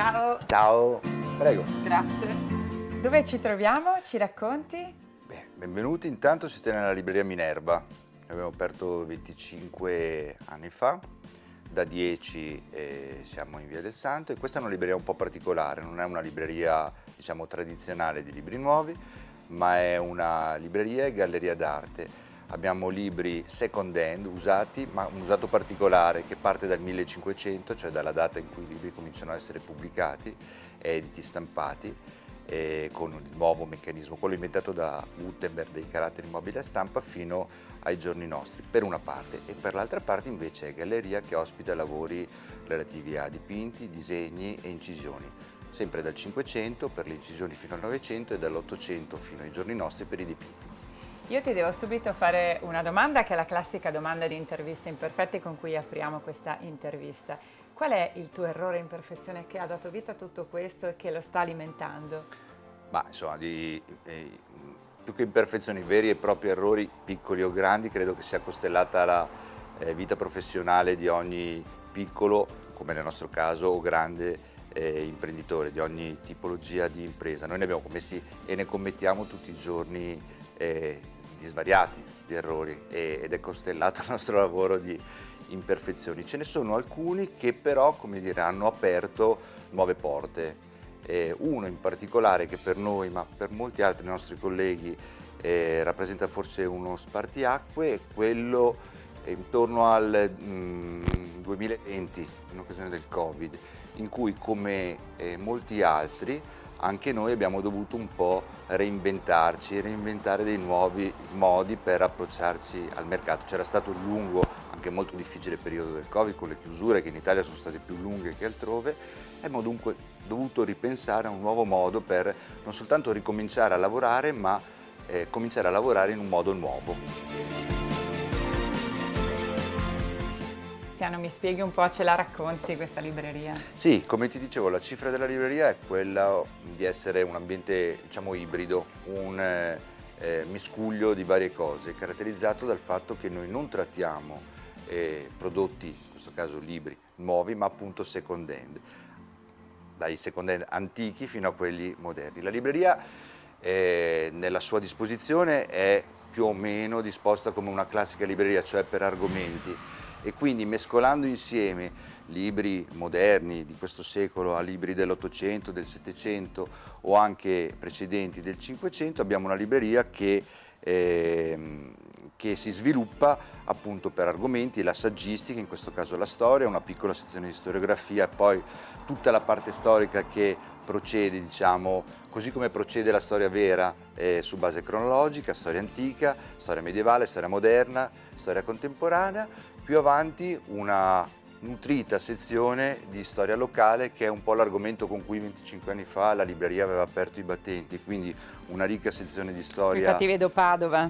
Ciao. Ciao, prego. Grazie. Dove ci troviamo? Ci racconti? Beh, benvenuti, intanto siete nella libreria Minerva. Abbiamo aperto 25 anni fa, da 10 siamo in Via del Santo e questa è una libreria un po' particolare, non è una libreria diciamo tradizionale di libri nuovi, ma è una libreria e galleria d'arte. Abbiamo libri second hand, usati, ma un usato particolare che parte dal 1500, cioè dalla data in cui i libri cominciano a essere pubblicati e editi stampati, con il nuovo meccanismo, quello inventato da Gutenberg dei caratteri mobili a stampa, fino ai giorni nostri, per una parte, e per l'altra parte invece è galleria che ospita lavori relativi a dipinti, disegni e incisioni, sempre dal 500 per le incisioni fino al 900 e dall'800 fino ai giorni nostri per i dipinti. Io ti devo subito fare una domanda che è la classica domanda di interviste imperfette con cui apriamo questa intervista. Qual è il tuo errore imperfezione che ha dato vita a tutto questo e che lo sta alimentando? Ma insomma, più che imperfezioni, veri e propri errori, piccoli o grandi, credo che sia costellata la vita professionale di ogni piccolo, come nel nostro caso, o grande imprenditore, di ogni tipologia di impresa. Noi ne abbiamo commessi e ne commettiamo tutti i giorni di svariati di errori ed è costellato il nostro lavoro di imperfezioni. Ce ne sono alcuni che però, come dire, hanno aperto nuove porte. Uno in particolare che per noi, ma per molti altri nostri colleghi, rappresenta forse uno spartiacque, è quello intorno al 2020, in occasione del Covid, in cui come molti altri anche noi abbiamo dovuto un po' reinventarci, reinventare dei nuovi modi per approcciarci al mercato. C'era stato un lungo, anche molto difficile periodo del Covid, con le chiusure che in Italia sono state più lunghe che altrove, e abbiamo dunque dovuto ripensare a un nuovo modo per non soltanto ricominciare a lavorare, ma cominciare a lavorare in un modo nuovo. Tiziano, mi spieghi un po', ce la racconti questa libreria? Sì, come ti dicevo, la cifra della libreria è quella di essere un ambiente, diciamo, ibrido, un miscuglio di varie cose, caratterizzato dal fatto che noi non trattiamo prodotti, in questo caso libri, nuovi, ma appunto second hand, dai second hand antichi fino a quelli moderni. La libreria nella sua disposizione è più o meno disposta come una classica libreria, cioè per argomenti, e quindi mescolando insieme libri moderni di questo secolo a libri dell'Ottocento, del Settecento o anche precedenti del Cinquecento, abbiamo una libreria che si sviluppa appunto per argomenti, la saggistica, in questo caso la storia, una piccola sezione di storiografia e poi tutta la parte storica che procede, diciamo, così come procede la storia vera su base cronologica, storia antica, storia medievale, storia moderna, storia contemporanea. Più avanti una nutrita sezione di storia locale, che è un po' l'argomento con cui 25 anni fa la libreria aveva aperto i battenti, quindi una ricca sezione di storia. Infatti vedo Padova.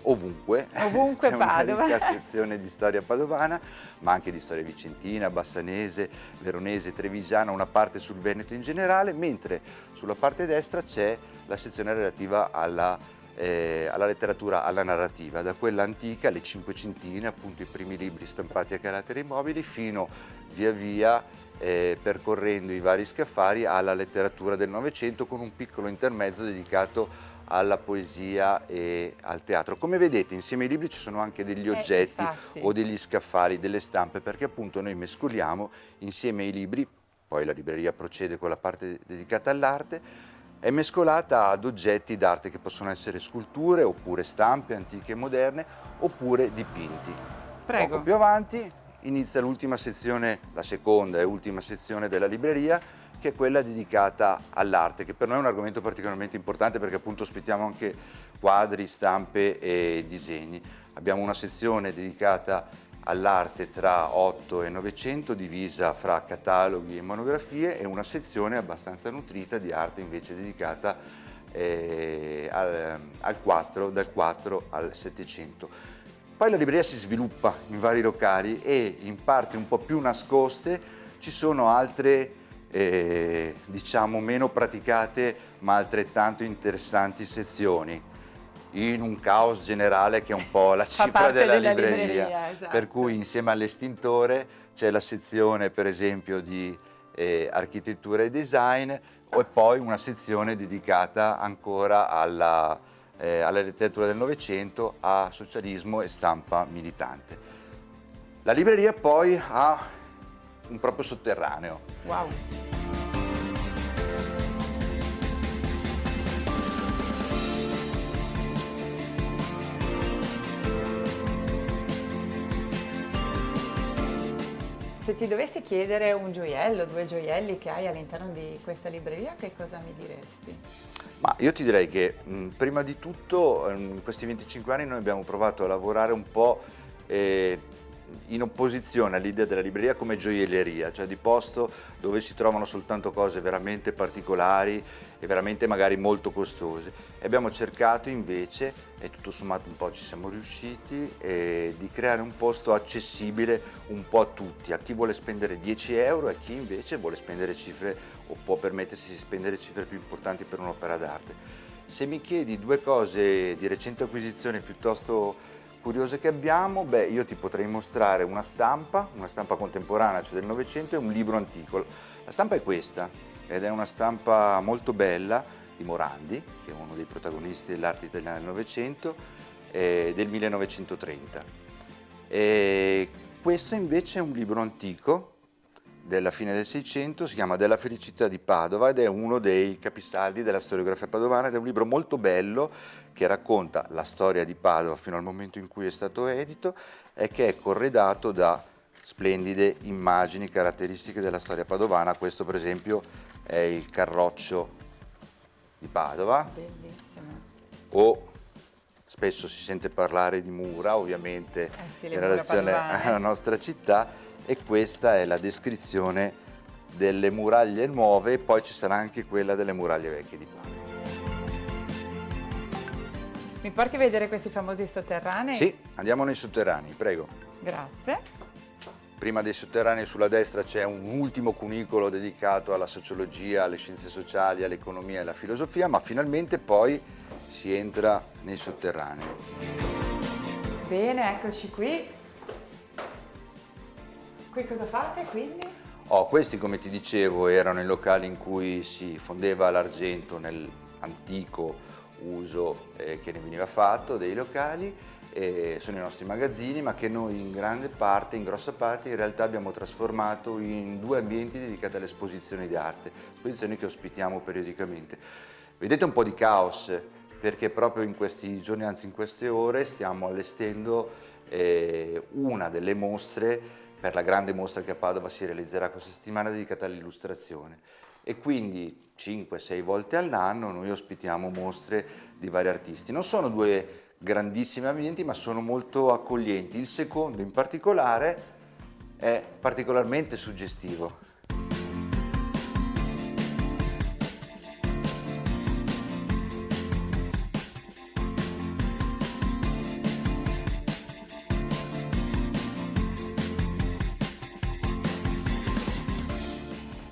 Ovunque Ovunque c'è Padova. una ricca sezione di storia padovana, ma anche di storia vicentina, bassanese, veronese, trevigiana, una parte sul Veneto in generale, mentre sulla parte destra c'è la sezione relativa alla letteratura, alla narrativa, da quella antica, le cinquecentine, appunto i primi libri stampati a caratteri mobili, fino via via percorrendo i vari scaffali alla letteratura del Novecento, con un piccolo intermezzo dedicato alla poesia e al teatro. Come vedete, insieme ai libri ci sono anche degli oggetti o degli scaffali, delle stampe, perché appunto noi mescoliamo insieme ai libri, poi la libreria procede con la parte dedicata all'arte, è mescolata ad oggetti d'arte che possono essere sculture, oppure stampe antiche e moderne, oppure dipinti. Prego. Poco più avanti inizia l'ultima sezione, la seconda e ultima sezione della libreria, che è quella dedicata all'arte, che per noi è un argomento particolarmente importante perché appunto ospitiamo anche quadri, stampe e disegni. Abbiamo una sezione dedicata all'arte tra 8 e 900, divisa fra cataloghi e monografie, e una sezione abbastanza nutrita di arte invece dedicata dal 4 al 700. Poi la libreria si sviluppa in vari locali e in parti un po' più nascoste ci sono altre diciamo meno praticate ma altrettanto interessanti sezioni, in un caos generale che è un po' la cifra della libreria, esatto. Per cui insieme all'estintore c'è la sezione per esempio di architettura e design, e poi una sezione dedicata ancora alla letteratura del Novecento, a socialismo e stampa militante. La libreria poi ha un proprio sotterraneo. Wow. Se ti dovessi chiedere un gioiello, 2 gioielli che hai all'interno di questa libreria, che cosa mi diresti? Ma io ti direi che prima di tutto in questi 25 anni noi abbiamo provato a lavorare un po' in opposizione all'idea della libreria come gioielleria, cioè di posto dove si trovano soltanto cose veramente particolari e veramente magari molto costose. E abbiamo cercato invece, e tutto sommato un po' ci siamo riusciti, di creare un posto accessibile un po' a tutti, a chi vuole spendere 10 euro e a chi invece vuole spendere cifre o può permettersi di spendere cifre più importanti per un'opera d'arte. Se mi chiedi 2 cose di recente acquisizione piuttosto curiose che abbiamo, io ti potrei mostrare una stampa contemporanea, cioè del Novecento, e un libro antico. La stampa è questa, ed è una stampa molto bella di Morandi, che è uno dei protagonisti dell'arte italiana del Novecento, del 1930. E questo invece è un libro antico della fine del Seicento, si chiama Della felicità di Padova ed è uno dei capisaldi della storiografia padovana ed è un libro molto bello che racconta la storia di Padova fino al momento in cui è stato edito e che è corredato da splendide immagini caratteristiche della storia padovana. Questo per esempio è il Carroccio di Padova. Bellissimo. O spesso si sente parlare di Mura, ovviamente Sì, in relazione alla nostra città, e questa è la descrizione delle muraglie nuove e poi ci sarà anche quella delle muraglie vecchie di Padova. Mi porti a vedere questi famosi sotterranei? Sì, andiamo nei sotterranei, prego. Grazie. Prima dei sotterranei sulla destra c'è un ultimo cunicolo dedicato alla sociologia, alle scienze sociali, all'economia e alla filosofia, ma finalmente poi si entra nei sotterranei. Bene, eccoci qui. Qui cosa fate quindi? Questi, come ti dicevo, erano i locali in cui si fondeva l'argento nell'antico uso che ne veniva fatto dei locali. Sono i nostri magazzini, ma che noi in grossa parte in realtà abbiamo trasformato in 2 ambienti dedicati alle esposizioni di arte, esposizioni che ospitiamo periodicamente. Vedete un po' di caos, perché proprio in questi giorni, anzi in queste ore, stiamo allestendo una delle mostre per la grande mostra che a Padova si realizzerà questa settimana dedicata all'illustrazione. E quindi 5-6 volte all'anno noi ospitiamo mostre di vari artisti. Non sono 2 grandissimi ambienti, ma sono molto accoglienti. Il secondo in particolare è particolarmente suggestivo.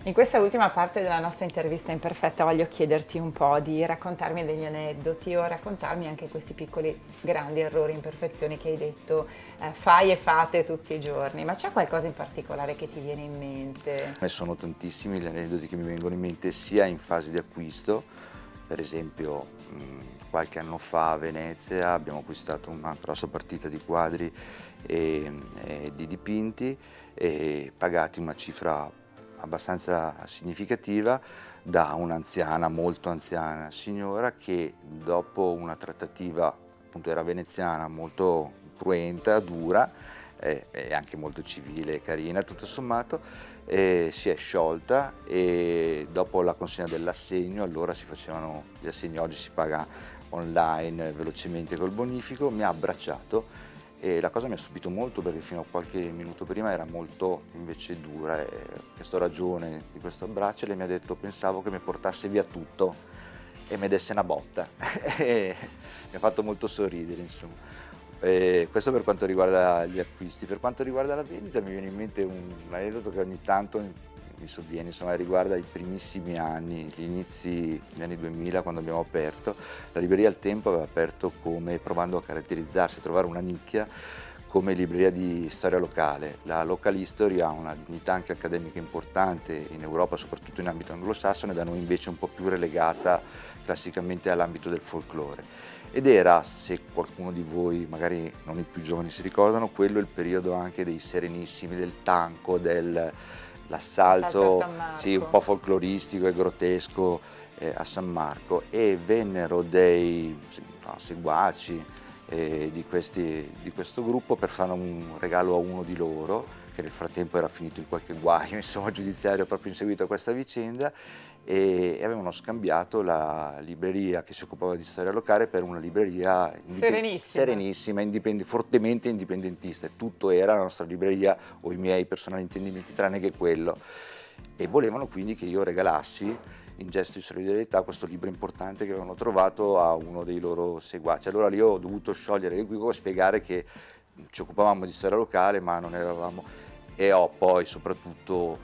In questa ultima parte della nostra intervista imperfetta voglio chiederti un po' di raccontarmi degli aneddoti o raccontarmi anche questi piccoli grandi errori, imperfezioni che hai detto fai e fate tutti i giorni, ma c'è qualcosa in particolare che ti viene in mente? Sono tantissimi gli aneddoti che mi vengono in mente sia in fase di acquisto, per esempio qualche anno fa a Venezia abbiamo acquistato una grossa partita di quadri e di dipinti e pagati una cifra abbastanza significativa da un'anziana, molto anziana signora che dopo una trattativa, appunto era veneziana, molto cruenta, dura e anche molto civile e carina tutto sommato, si è sciolta e dopo la consegna dell'assegno, allora si facevano gli assegni, oggi si paga online velocemente col bonifico, mi ha abbracciato e la cosa mi ha stupito molto perché fino a qualche minuto prima era molto invece dura e ho chiesto ragione di questo abbraccio e lei mi ha detto pensavo che mi portasse via tutto e mi desse una botta e mi ha fatto molto sorridere insomma. Questo per quanto riguarda gli acquisti. Per quanto riguarda la vendita mi viene in mente un aneddoto che ogni tanto mi sovviene, insomma riguarda i primissimi anni, gli inizi degli anni 2000 quando abbiamo aperto. La libreria al tempo aveva aperto come provando a caratterizzarsi, a trovare una nicchia come libreria di storia locale. La local history ha una dignità anche accademica importante in Europa, soprattutto in ambito anglosassone, da noi invece un po' più relegata classicamente all'ambito del folklore. Ed era, se qualcuno di voi, magari non i più giovani si ricordano, quello il periodo anche dei Serenissimi, del tanco, L'assalto dell'assalto, a San Marco. sì, un po' folcloristico e grottesco a San Marco, e vennero dei seguaci di questo gruppo per fare un regalo a uno di loro, che nel frattempo era finito in qualche guaio insomma, giudiziario proprio in seguito a questa vicenda, e avevano scambiato la libreria che si occupava di storia locale per una libreria serenissima, fortemente indipendentista, e tutto era la nostra libreria o i miei personali intendimenti tranne che quello, e volevano quindi che io regalassi in gesto di solidarietà questo libro importante che avevano trovato a uno dei loro seguaci. Allora lì ho dovuto sciogliere l'equivoco e spiegare che ci occupavamo di storia locale ma non eravamo, e ho poi soprattutto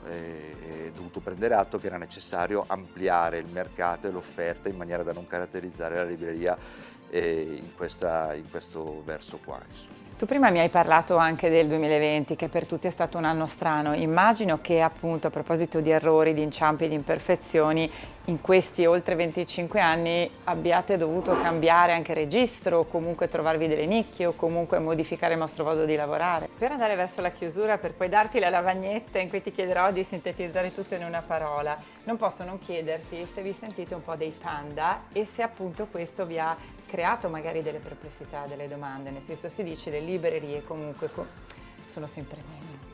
dovuto prendere atto che era necessario ampliare il mercato e l'offerta in maniera da non caratterizzare la libreria in questo verso qua. Insomma. Tu prima mi hai parlato anche del 2020, che per tutti è stato un anno strano. Immagino che appunto a proposito di errori, di inciampi, di imperfezioni, in questi oltre 25 anni abbiate dovuto cambiare anche registro, o comunque trovarvi delle nicchie, o comunque modificare il vostro modo di lavorare. Per andare verso la chiusura, per poi darti la lavagnetta in cui ti chiederò di sintetizzare tutto in una parola, non posso non chiederti se vi sentite un po' dei panda e se appunto questo vi ha creato magari delle perplessità, delle domande, nel senso si dice le librerie comunque sono sempre meno.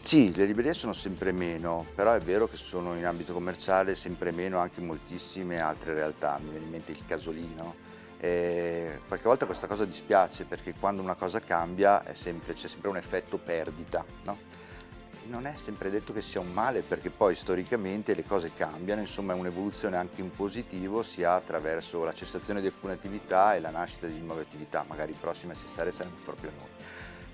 Sì, le librerie sono sempre meno, però è vero che sono in ambito commerciale sempre meno anche moltissime altre realtà, mi viene in mente il casolino. Qualche volta questa cosa dispiace perché quando una cosa cambia c'è sempre un effetto perdita, no? Non è sempre detto che sia un male, perché poi storicamente le cose cambiano, insomma è un'evoluzione anche in positivo, sia attraverso la cessazione di alcune attività e la nascita di nuove attività, magari prossime a cessare saremo proprio noi.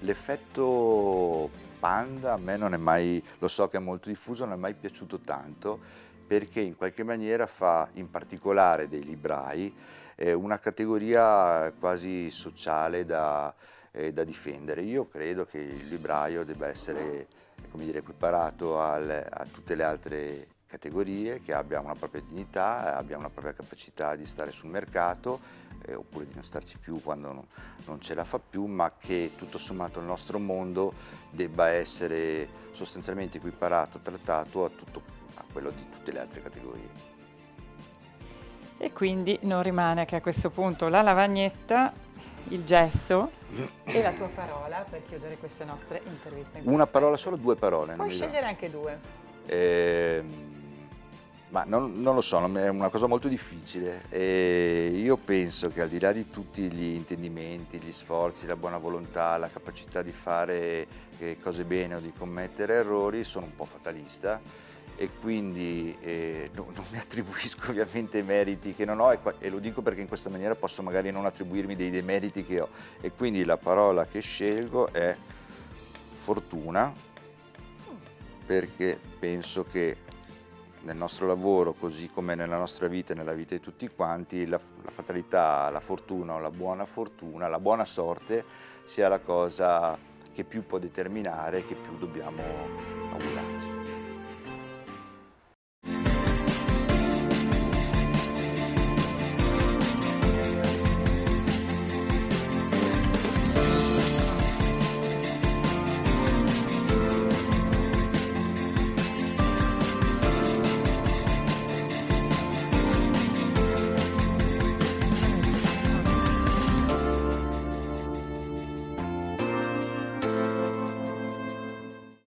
L'effetto panda a me non è mai, lo so che è molto diffuso, non è mai piaciuto tanto, perché in qualche maniera fa in particolare dei librai una categoria quasi sociale da difendere. Io credo che il libraio debba essere, come dire, equiparato a tutte le altre categorie, che abbia una propria dignità, abbia una propria capacità di stare sul mercato, oppure di non starci più quando non ce la fa più, ma che tutto sommato il nostro mondo debba essere sostanzialmente equiparato, trattato a quello di tutte le altre categorie. E quindi non rimane che a questo punto la lavagnetta, il gesso e la tua parola per chiudere queste nostre interviste. Una parola solo, due parole? Puoi scegliere anche due. Ma non lo so, è una cosa molto difficile. Io penso che al di là di tutti gli intendimenti, gli sforzi, la buona volontà, la capacità di fare cose bene o di commettere errori, sono un po' fatalista, e quindi non mi attribuisco ovviamente i meriti che non ho, e lo dico perché in questa maniera posso magari non attribuirmi dei demeriti che ho, e quindi la parola che scelgo è fortuna, perché penso che nel nostro lavoro, così come nella nostra vita e nella vita di tutti quanti, la fatalità, la fortuna o la buona sorte sia la cosa che più può determinare e che più dobbiamo augurarci.